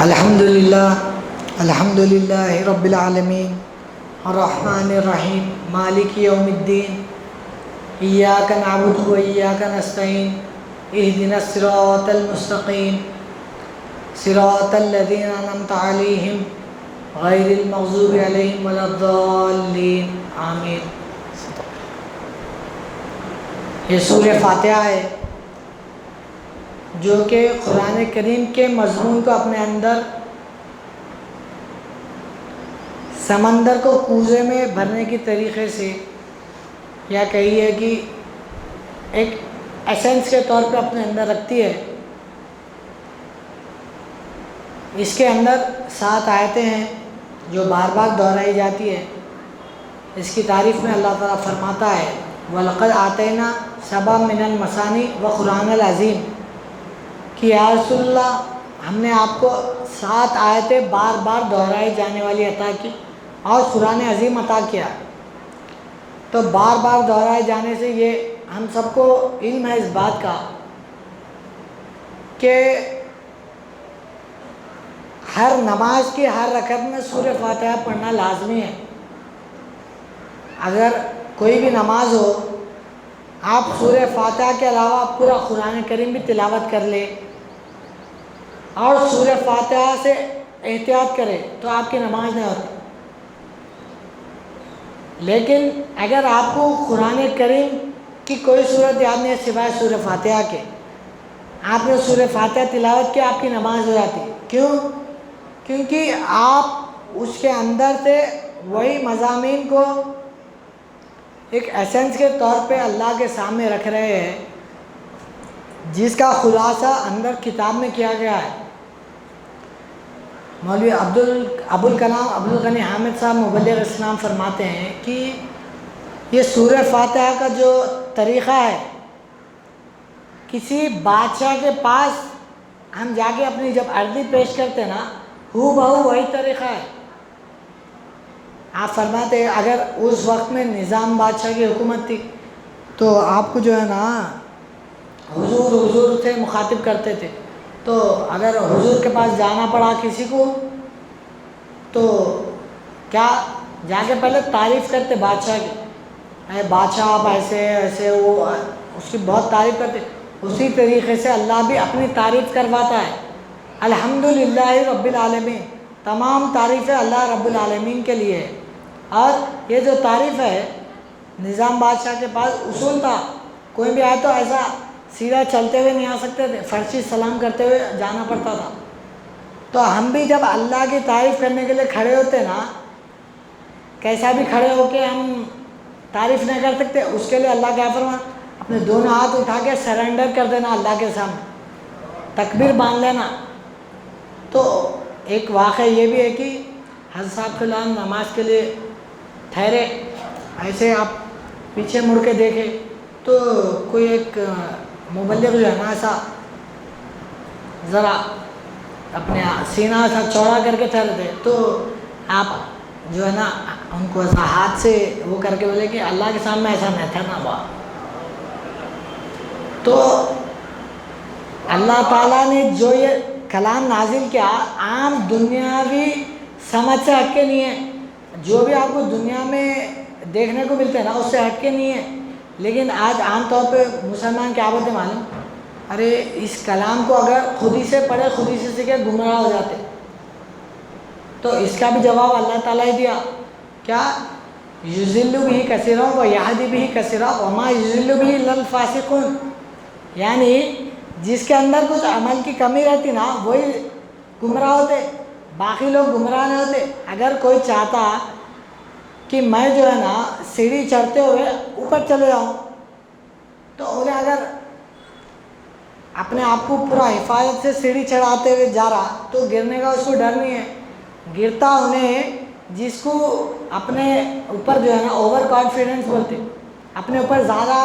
الحمد للہ رب العالمین الرحمن الرحیم مالک یوم الدین ایاک نعبد و ایاک نستعین اہدنا الصراط المستقیم صراط الذین انعمت علیہم غیر المغضوب علیہم ولا الضالین آمین۔ یہ سورہ فاتحہ ہے جو کہ قرآن کریم کے مضمون کو اپنے اندر سمندر کو کوزے میں بھرنے کی طریقے سے یا کہیے کہ ایک ایسنس کے طور پہ اپنے اندر رکھتی ہے۔ اس کے اندر 7 آیتیں ہیں جو بار بار دہرائی جاتی ہے۔ اس کی تعریف میں اللہ تعالیٰ فرماتا ہے وَلَقَدْ آتَيْنَا سَبْعًا مِنَ الْمَثَانِي وَقُرْآنَ الْعَظِيمَ کہ یا رسول اللہ ہم نے آپ کو 7 آیتیں بار بار دہرائی جانے والی عطا کی اور قرآن عظیم عطا کیا۔ تو بار بار دہرائے جانے سے یہ ہم سب کو علم ہے اس بات کا کہ ہر نماز کی ہر رکعت میں سورہ فاتحہ پڑھنا لازمی ہے۔ اگر کوئی بھی نماز ہو آپ سورہ فاتحہ کے علاوہ پورا قرآن کریم بھی تلاوت کر لے اور سورہ فاتحہ سے احتیاط کرے تو آپ کی نماز نہیں ہوتی۔ لیکن اگر آپ کو قرآن کریم کی کوئی صورت یاد نہیں ہے سوائے سورہ فاتحہ کے، آپ نے سورہ فاتحہ تلاوت کی آپ کی نماز ہو جاتی۔ کیوں؟ کیونکہ آپ اس کے اندر سے وہی مضامین کو ایک ایسنس کے طور پہ اللہ کے سامنے رکھ رہے ہیں جس کا خلاصہ اندر کتاب میں کیا گیا ہے۔ مولوی ابوالکلام عبدالغنی حامد صاحب مبلغ اسلام فرماتے ہیں کہ یہ سورہ فاتحہ کا جو طریقہ ہے کسی بادشاہ کے پاس ہم جا کے اپنی جب عرضی پیش کرتے نا ہو بہو وہی طریقہ ہے۔ آپ فرماتے ہیں اگر اس وقت میں نظام بادشاہ کی حکومت تھی تو آپ کو جو ہے نا حضور سے مخاطب کرتے تھے، تو اگر حضور کے پاس جانا پڑا کسی کو تو کیا جا کے پہلے تعریف کرتے بادشاہ کی، اے بادشاہ آپ ایسے ایسے، وہ اس کی بہت تعریف کرتے۔ اسی طریقے سے اللہ بھی اپنی تعریف کرواتا ہے۔ الحمدللہ رب العالمین، تمام تعریفیں اللہ رب العالمین کے لیے ہے۔ اور یہ جو تعریف ہے نظام بادشاہ کے پاس اصول تھا، کوئی بھی آئے تو ایسا سیدھا چلتے ہوئے نہیں آ سکتے تھے، فرشی سلام کرتے ہوئے جانا پڑتا تھا۔ تو ہم بھی جب اللہ کی تعریف کرنے کے لیے کھڑے ہوتے نا، کیسا بھی کھڑے ہو کے ہم تعریف نہیں کر سکتے، اس کے لیے اللہ کیا فرما اپنے دونوں ہاتھ اٹھا کے سرنڈر کر دینا اللہ کے سامنے، تکبیر باندھ لینا۔ تو ایک واقعہ یہ بھی ہے کہ حضرت صاحب فی الحال نماز کے لیے ٹھہرے، ایسے آپ پیچھے مڑ کے دیکھے تو کوئی ایک مبلغ جو ہے نا ایسا ذرا اپنے سینہ ایسا چوڑا کر کے ٹھہرے تھے، تو آپ جو ہے نا ان کو ایسا ہاتھ سے وہ کر کے بولے کہ اللہ کے سامنے ایسا نہیں ٹھہرنا با۔ تو اللہ تعالیٰ نے جو یہ کلام نازل کیا عام دنیاوی سمجھ سے ہٹ کے نہیں ہے، جو بھی آپ کو دنیا میں دیکھنے کو ملتے ہیں نا اس سے ہٹ کے نہیں ہے۔ لیکن آج عام طور پہ مسلمان کیا بولتے معلوم، ارے اس کلام کو اگر خود ہی سے پڑھے خود ہی سے سیکھے گمراہ ہو جاتے۔ تو اس کا بھی جواب اللہ تعالیٰ ہی دیا، کیا یضل بہ کثیرا و یہدی بہ کثیرا وما یضل بہ الا الفاسقون، یعنی جس کے اندر کچھ عمل کی کمی رہتی نا وہی گمراہ ہوتے، باقی لوگ گمراہ نہیں ہوتے۔ اگر کوئی چاہتا کہ میں جو ہے نا سیڑھی چڑھتے ہوئے اوپر چلے جاؤں تو انہیں اگر اپنے آپ کو پورا حفاظت سے سیڑھی چڑھاتے ہوئے جا رہا تو گرنے کا اس کو ڈر نہیں ہے۔ گرتا انہیں جس کو اپنے اوپر جو ہے نا اوور کانفیڈنس بولتے، اپنے اوپر زیادہ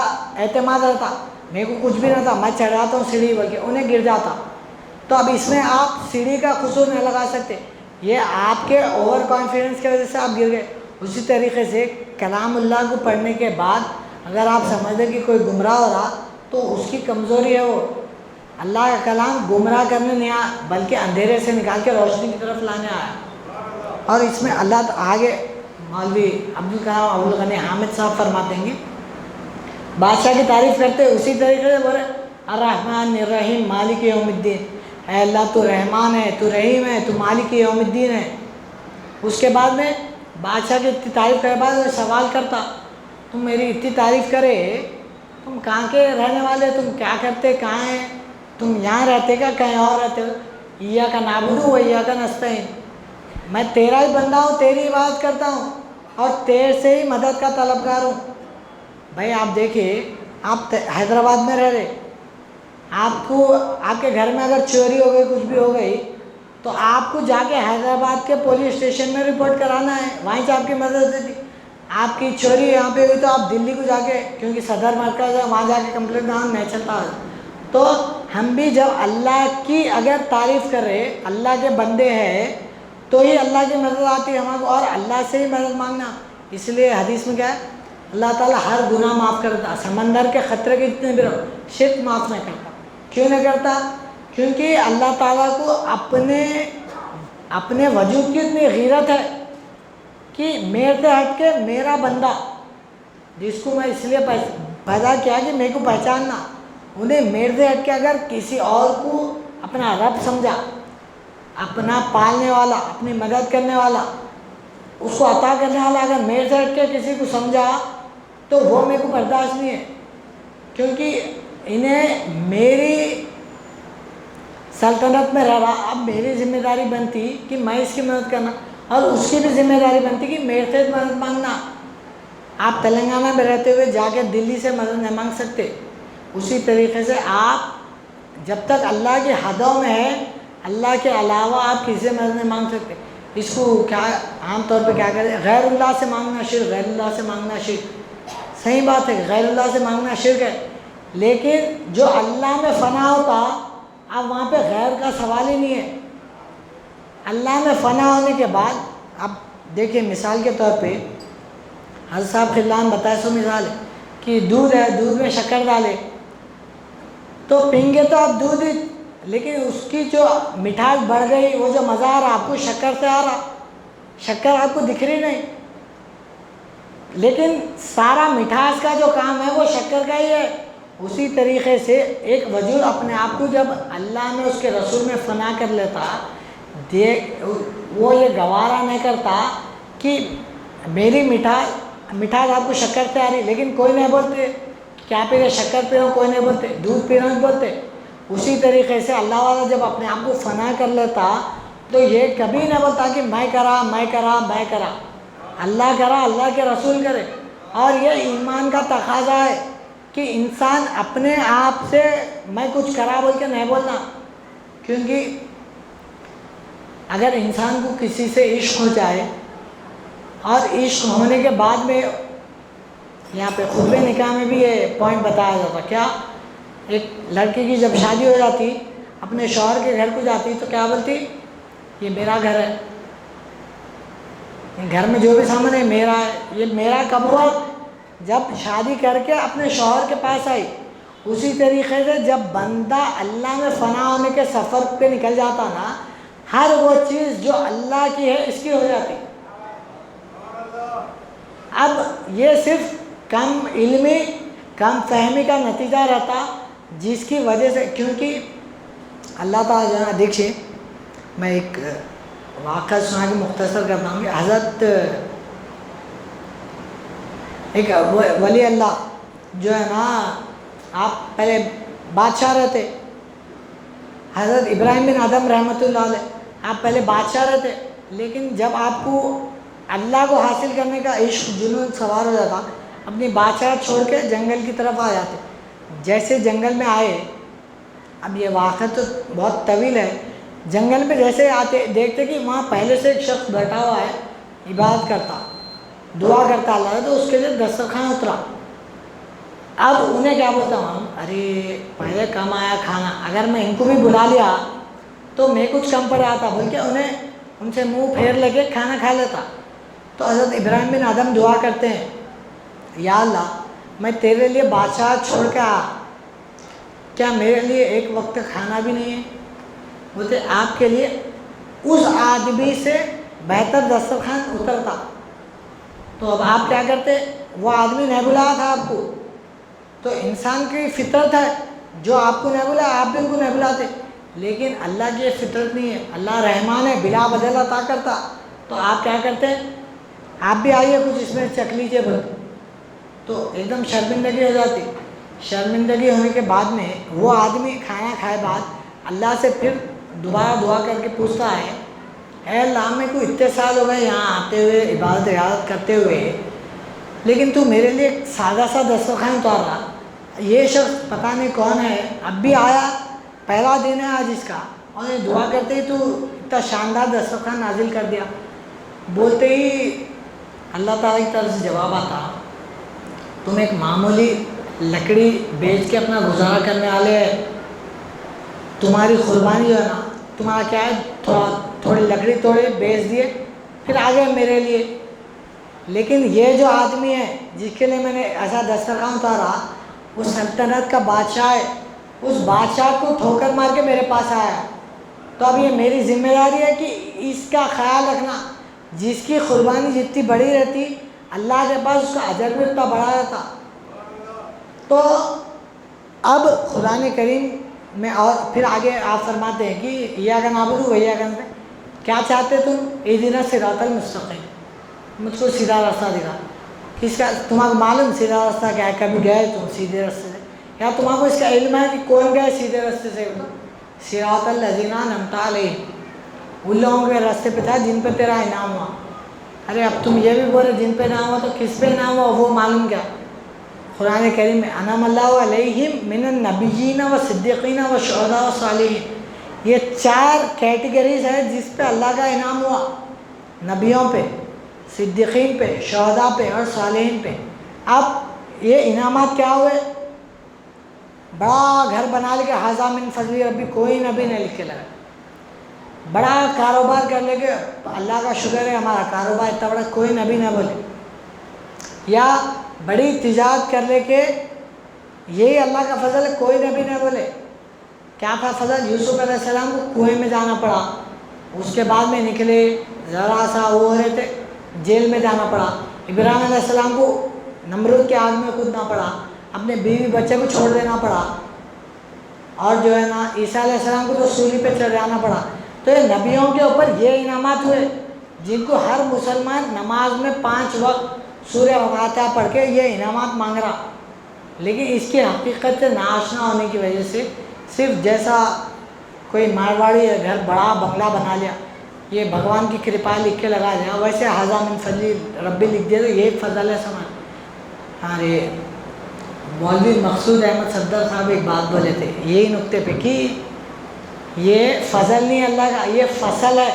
اعتماد رہتا، میرے کو کچھ بھی نہیں تھا میں چڑھ جاتا ہوں سیڑھی بول کے، انہیں گر جاتا۔ تو اب اس میں آپ سیڑھی کا قصور نہیں لگا سکتے، یہ آپ کے اوور کانفیڈنس کی وجہ سے آپ گر گئے۔ اسی طریقے سے کلام اللہ کو پڑھنے کے بعد اگر آپ سمجھیں کہ کوئی گمراہ ہو رہا تو اس کی کمزوری ہے وہ، اللہ کا کلام گمراہ کرنے نہیں آیا بلکہ اندھیرے سے نکال کے روشنی کی طرف لانے آیا. اور اس میں اللہ آگے مولوی عبدالکلام ابوالغنی حامد صاحب فرماتے ہیں بادشاہ کی تعریف کرتے اسی طریقے سے بولے الرحمن الرحیم مالک یوم الدین. اے اللہ تو رحمان ہے، تو رحیم ہے، تو مالک یوم الدین ہے. اس کے بعد میں بادشاہ کی اتنی تعریف کرنے کے بعد وہ سوال کرتا تم میری اتنی تعریف کرے، تم کہاں کے رہنے والے، تم کیا کرتے، کہاں ہیں، تم یہاں رہتے کیا کہیں اور رہتے ہو؟ ایاک نعبد و ایاک نستعین. میں تیرا ہی بندہ ہوں، تیری عبادت کرتا ہوں اور تیرے سے ہی مدد کا طلبگار ہوں. بھائی آپ دیکھیے، آپ حیدرآباد میں رہ رہے، آپ کو آپ کے گھر میں اگر چوری ہو گئی، کچھ بھی ہو گئی، تو آپ کو جا کے حیدرآباد کے پولیس اسٹیشن میں رپورٹ کرانا ہے، وہیں سے آپ کی مدد ہوتی. آپ کی چوری یہاں پہ ہوئی تو آپ دلی کو جا کے، کیونکہ صدر مرکز ہے، وہاں جا کے کمپلینٹ نہیں چلتا. تو ہم بھی جب اللہ کی اگر تعریف کر رہے، اللہ کے بندے ہیں تو ہی اللہ کی مدد آتی ہے ہمارے کو، اور اللہ سے ہی مدد مانگنا. اس لیے حدیث میں کیا ہے، اللہ تعالیٰ ہر گناہ معاف کرتا، سمندر کے خطرے کے جتنے بھی رہو، شرک معاف نہیں کرتا. کیوں نہیں کرتا؟ کیونکہ اللہ تعالیٰ کو اپنے وجود کی اتنی غیرت ہے کہ میرے سے ہٹ کے میرا بندہ جس کو میں اس لیے پیدا کیا کہ میرے کو پہچاننا، انہیں میرے سے ہٹ کے اگر کسی اور کو اپنا رب سمجھا، اپنا پالنے والا، اپنی مدد کرنے والا، اس کو عطا کرنے والا اگر میرے سے ہٹ کے کسی کو سمجھا تو وہ میرے کو برداشت نہیں ہے. کیونکہ انہیں میری سلطنت میں رہ رہا، اب میری ذمہ داری بنتی کہ میں اس کی مدد کرنا، اور اس کی بھی ذمہ داری بنتی کہ میرے سے مدد مانگنا. آپ تلنگانہ میں رہتے ہوئے جا کے دلی سے مدد نہیں مانگ سکتے. اسی طریقے سے آپ جب تک اللہ کی حدوں میں ہے، اللہ کے علاوہ آپ کسی سے مدد نہیں مانگ سکتے. اس کو کیا عام طور پہ کیا کہتے ہیں، غیر اللہ سے مانگنا شرک، غیر اللہ سے مانگنا شرک. صحیح بات ہے، غیر اللہ سے مانگنا شرک ہے، لیکن جو اللہ میں فنا ہوتا اب وہاں پہ غیر کا سوال ہی نہیں ہے. اللہ میں فنا ہونے کے بعد اب دیکھیں مثال کے طور پہ حضرت صاحب خلان بتائے سو مثال ہے کہ دودھ ہے، دودھ میں شکر ڈالے تو پئیں گے تو آپ دودھ ہی، لیکن اس کی جو مٹھاس بڑھ گئی، وہ جو مزہ آ رہا آپ کو شکر سے آ رہا، شکر آپ کو دکھ رہی نہیں، لیکن سارا مٹھاس کا جو کام ہے وہ شکر کا ہی ہے. اسی طریقے سے ایک وجود اپنے آپ کو جب اللہ نے اس کے رسول میں فنا کر لیتا، وہ یہ گوارا نہیں کرتا کہ میری مٹھاس آپ کو شکر سے آ رہی، لیکن کوئی نہیں بولتے کیا پی رہے، شکر پی رہے، کوئی نہیں بولتے، دودھ پی رہے نہیں بولتے. اسی طریقے سے اللہ والا جب اپنے آپ کو فنا کر لیتا تو یہ کبھی نہیں بولتا کہ میں کرا. اللہ کرا، اللہ کے رسول کرے. اور یہ ایمان کا تقاضا ہے کہ انسان اپنے آپ سے میں کچھ کرا بول کے نہیں بولنا. کیونکہ اگر انسان کو کسی سے عشق ہو جائے، اور عشق ہونے کے بعد میں یہاں پہ خطبہ نکاح میں بھی یہ پوائنٹ بتایا جاتا، کیا ایک لڑکی کی جب شادی ہو جاتی، اپنے شوہر کے گھر کو جاتی تو کیا بولتی، یہ میرا گھر ہے، گھر میں جو بھی سامان ہے میرا ہے. یہ میرا کب ہوا؟ جب شادی کر کے اپنے شوہر کے پاس آئی. اسی طریقے سے جب بندہ اللہ میں فنا ہونے کے سفر پہ نکل جاتا نا، ہر وہ چیز جو اللہ کی ہے اس کی ہو جاتی. اب یہ صرف کم علمی، کم فہمی کا نتیجہ رہتا، جس کی وجہ سے، کیونکہ اللہ تعالیٰ جو ہے دیکھیے، میں ایک واقعہ سنا کے مختصر کرتا ہوں کہ حضرت ایک ولی اللہ جو ہے نا، آپ پہلے بادشاہ رہتے، حضرت ابراہیم بن آدم رحمۃ اللہ علیہ، آپ پہلے بادشاہ رہتے، لیکن جب آپ کو اللہ کو حاصل کرنے کا عشق جنون سوار ہو جاتا، اپنی بادشاہ چھوڑ کے جنگل کی طرف آ جاتے. جیسے جنگل میں آئے، اب یہ واقعہ تو بہت طویل ہے، جنگل میں جیسے آتے دیکھتے کہ وہاں پہلے سے ایک شخص بیٹھا ہوا ہے، عبادت کرتا، دعا کرتا اللہ، تو اس کے لیے دسترخوان اترا. اب انہیں کیا بولتا ہوں، ارے پہلے کم آیا کھانا، اگر میں ان کو بھی بلا لیا تو میں کچھ کم پڑ آتا، بول کے انہیں ان سے منہ پھیر لے کے کھانا کھا لیتا. تو حضرت ابراہیم بن آدم دعا کرتے ہیں، یا اللہ میں تیرے لیے بادشاہ چھوڑ کے آیا، کیا میرے لیے ایک وقت کا کھانا بھی نہیں ہے؟ بولتے آپ کے لیے اس آدمی سے بہتر دسترخوان اترتا. تو اب آپ کیا کرتے؟ وہ آدمی نہیں بلایا تھا آپ کو، تو انسان کی فطرت ہے، جو آپ کو نہیں بلایا آپ بھی ان کو نہیں بلاتے. لیکن اللہ کی یہ فطرت نہیں ہے، اللہ رحمان ہے، بلا بدل عطا کرتا. تو آپ کیا کرتے ہیں؟ آپ بھی آئیے کچھ اس میں چکھ لیجیے بولتے. تو ایک دم شرمندگی ہو جاتی. شرمندگی ہونے کے بعد میں وہ آدمی کھانا کھائے بعد اللہ سے پھر دوبارہ دعا کر کے پوچھتا ہے، اے اللہ میں کو اتنے سال ہو گئے یہاں آتے ہوئے عبادت کرتے ہوئے، لیکن تو میرے لیے ایک سادہ سا دسترخوان اتار رہا. یہ شخص پتہ نہیں کون ہے، اب بھی آیا، پہلا دن ہے آج اس کا، اور یہ دعا کرتے ہی تو اتنا شاندار دسترخوان نازل کر دیا. بولتے ہی اللہ تعالیٰ کی طرف سے جواب آتا، تم ایک معمولی لکڑی بیچ کے اپنا گزارا کرنے والے، تمہاری قربانی جو ہے نا، تمہارا کیا ہے، تھوڑی لکڑی توڑے بیچ دیے پھر آ گئے میرے لیے. لیکن یہ جو آدمی ہے جس کے لیے میں نے ایسا دسترخوان اتارا، وہ سلطنت کا بادشاہ ہے، اس بادشاہ کو ٹھوکر مار کے میرے پاس آیا. تو اب یہ میری ذمہ داری ہے کہ اس کا خیال رکھنا. جس کی قربانی جتنی بڑی رہتی اللہ کے پاس اس کا اجر بھی اتنا بڑا رہتا. تو اب قرآن کریم میں اور پھر آگے آپ فرماتے ہیں کہ ایاک نعبد و ایاک نستعین، کیا چاہتے تم؟ اہدنا الصراط المستقیم، مجھ کو سیدھا راستہ دکھا. کس کا تمہارا معلوم سیدھا راستہ کیا ہے؟ کبھی گئے تم سیدھے راستے سے؟ یا تمہارا کو اس کا علم ہے کہ کون گئے سیدھے راستے سے؟ صراط الذین انعمت علیہم، ان لوگوں کے راستے پہ تھا جن پہ تیرا انعام ہوا. ارے اب تم یہ بھی بولے جن پہ انعام ہوا، تو کس پہ انعام ہوا وہ معلوم کیا؟ قرآن کریم میں انعم اللہ علیہم من النبیین و صدیقین و شہداء و صالحین، یہ 4 کیٹیگریز ہے جس پہ اللہ کا انعام ہوا، نبیوں پہ، صدیقین پہ، شہداء پہ اور صالحین پہ. اب یہ انعامات کیا ہوئے؟ بڑا گھر بنا لے کے ھذا من فضل ربی، کوئی نبی نے لکھ کے لگا. بڑا کاروبار کر لے کے اللہ کا شکر ہے ہمارا کاروبار اتنا بڑا، کوئی نبی نہ بولے. یا بڑی تجارت کر لے کے یہی اللہ کا فضل ہے، کوئی نبی نہ بولے. کیا تھا فضل؟ یوسف علیہ السلام کو کنویں میں جانا پڑا، اس کے بعد میں نکلے، ذرا سا وہ ہو رہے تھے، جیل میں جانا پڑا. ابراہیم علیہ السلام کو نمرود کے آگ میں کودنا پڑا، اپنے بیوی بچے کو چھوڑ دینا پڑا، اور جو ہے نا عیسیٰ علیہ السلام کو تو سولی پہ چڑھ جانا پڑا. تو یہ نبیوں کے اوپر یہ انعامات ہوئے جن کو ہر مسلمان نماز میں 5 وقت سورہ فاتحہ پڑھ کے یہ انعامات مانگ رہا. لیکن اس کی حقیقت سے ناآشنا ہونے کی وجہ سے صرف جیسا کوئی مارواڑی گھر بڑا بنگلہ بنا لیا، یہ بھگوان کی کرپا لکھ کے لگا دیا، ویسے ھذا من فضل ربی لکھ دیا تو یہ فضل ہے سمجھ. ارے مولوی مقصود احمد صدر صاحب ایک بات بولے تھے یہی نقطے پہ کہ یہ فضل نہیں اللہ کا، یہ فصل ہے،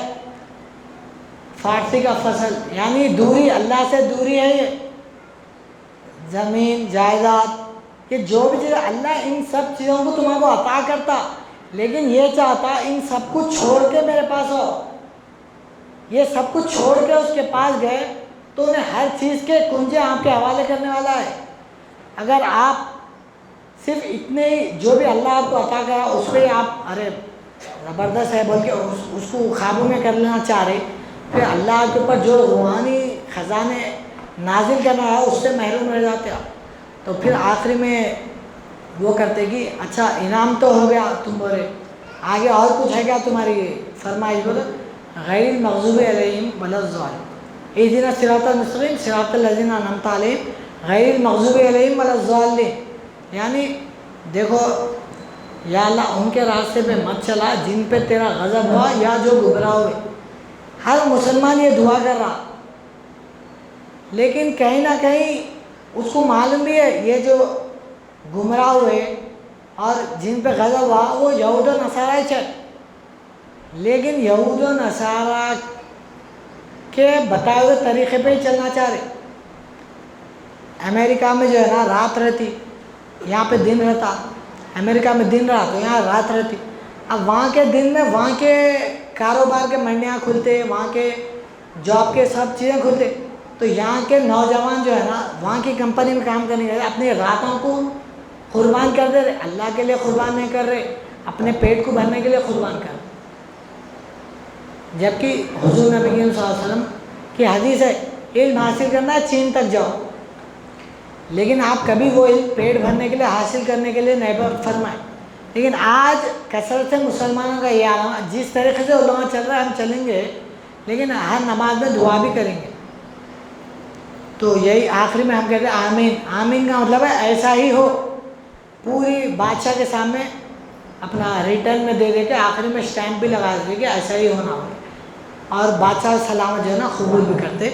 فارسی کا فصل، یعنی دوری، اللہ سے دوری ہے. یہ زمین جائیداد، یہ جو بھی چیز اللہ ان سب چیزوں کو تمہیں کو عطا کرتا، لیکن یہ چاہتا ان سب کو چھوڑ کے میرے پاس ہو. یہ سب کچھ چھوڑ کے اس کے پاس گئے تو انہیں ہر چیز کے کنجے آپ کے حوالے کرنے والا ہے. اگر آپ صرف اتنے ہی جو بھی اللہ آپ کو عطا کرا اس پہ آپ ارے زبردست ہے بول کے اس کو قابو میں کر لینا چاہ رہے، پھر اللہ کے اوپر جو روحانی خزانے نازل کرنا ہے اس سے محروم رہ جاتے آپ. تو پھر آخری میں وہ کرتے کہ اچھا انعام تو ہو گیا، تم بولے آگے اور کچھ ہے کیا تمہاری فرمائش؟ بولو غیر المغضوب علیہم ولا الضالین، اہدنا الصراط المستقیم صراط الذین انعمت علیہم غیر المغضوب علیہم ولا الضالین. یعنی دیکھو یا اللہ ان کے راستے پہ مت چلا جن پہ تیرا غضب ہوا یا جو گمراہ ہوئے. ہر مسلمان یہ دعا کر رہا، لیکن کہیں نہ کہیں اس کو معلوم بھی ہے یہ جو گمراہ ہوئے اور جن پہ غضب ہوا وہ یہود و نصارہ تھے، لیکن یہود و نصارہ کے بتائے ہوئے طریقے پہ ہی چلنا چاہ رہے. امریکہ میں جو ہے نا رات رہتی، یہاں پہ دن رہتا. امریکہ میں دن رہا تو یہاں رات رہتی. اب وہاں کے دن میں وہاں کے کاروبار کے منڈیاں کھلتے، وہاں کے جاب کے سب چیزیں کھلتے، تو یہاں کے نوجوان جو ہے نا وہاں کی کمپنی میں کام کرنے کے اپنی راتوں کو قربان کر دے رہے، اللہ کے لیے قربان نہیں کر رہے، اپنے پیٹ کو بھرنے کے لیے قربان کر رہے۔ جبکہ حضور نبی کریم صلی اللہ علیہ وسلم کی حدیث ہے علم حاصل کرنا ہے چین تک جاؤ، لیکن آپ کبھی وہ علم پیٹ بھرنے کے لیے حاصل کرنے کے لیے نہیں فرمائے۔ لیکن آج کثرت سے مسلمانوں کا یہ عالم، جس طریقے سے علماء چل رہا ہے ہم چلیں گے، لیکن ہر نماز میں دعا بھی کریں گے۔ تو یہی آخری میں ہم کہتے ہیں آمین۔ آمین کا مطلب ہے ایسا ہی ہو، پوری بادشاہ کے سامنے اپنا ریٹرن میں دے دے کے آخری میں اسٹیمپ بھی لگا دے کہ ایسا ہی ہونا ہو، اور بادشاہ سلام جو ہے نا قبول بھی کرتے۔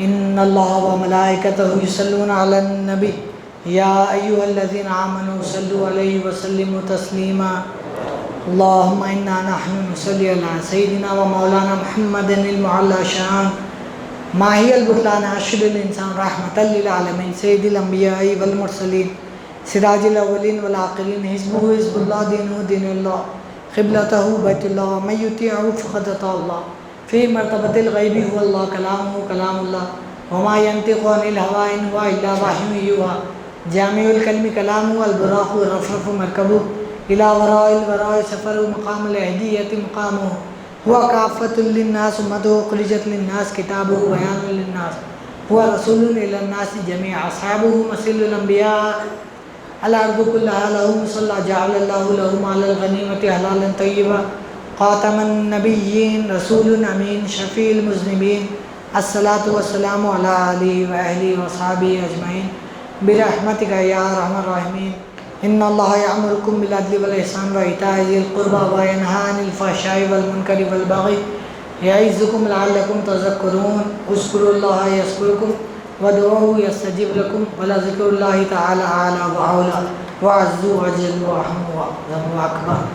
ان اللہ و ملائکتہ یصلون علی النبی یا ایھا الذین آمنوا صلوا علیہ وسلموا تسلیما اللہم انا نحن نصلی علی سیدنا و مولانا محمد المعلی شان ماہی البطلان اشد الانسان رحمۃ للعالمین سید الانبیاء والمرسلین سراج الاولین والآخرین حزبہ حزب اللہ دینہ دین اللہ قبلتہ بیت اللہ ومن یطیعہ فقد اطاع اللہ فی مرتبۃ الغیب هو اللہ کلامہ کلام اللہ وما ینطق عن الہوى ان هو الا وحی یوحی جامع الکلم کلامہ البراق الرفرف مرکبہ الی وراء الوراء سفر مقام الہدیۃ مقامہ هو کافۃ للناس امتہ اخرجت للناس کتابہ بیان للناس هو رسول الی الناس جميعا اصحابہ مثل الانبیاء الارض كلها له مصلى جعل الله له مال الغنیمة حلالا طیبا خاتم النبیین رسول امین شفیع المذنبین الصلاة والسلام علی آلہ وآلہ وصحبہ اجمعین برحمتک یا ارحم الراحمین ان اللہ یأمرکم بالعدل والإحسان وإیتاء ذی القربى وینہی عن الفحشاء والمنکر والبغی یعظکم لعلکم تذکرون اذکروا اللہ یذکرکم وادعوہ یستجب لکم ولذکر اللہ تعالی اعلی وأعلی وأعز وأجل وأرحم وأعظم وأکبر۔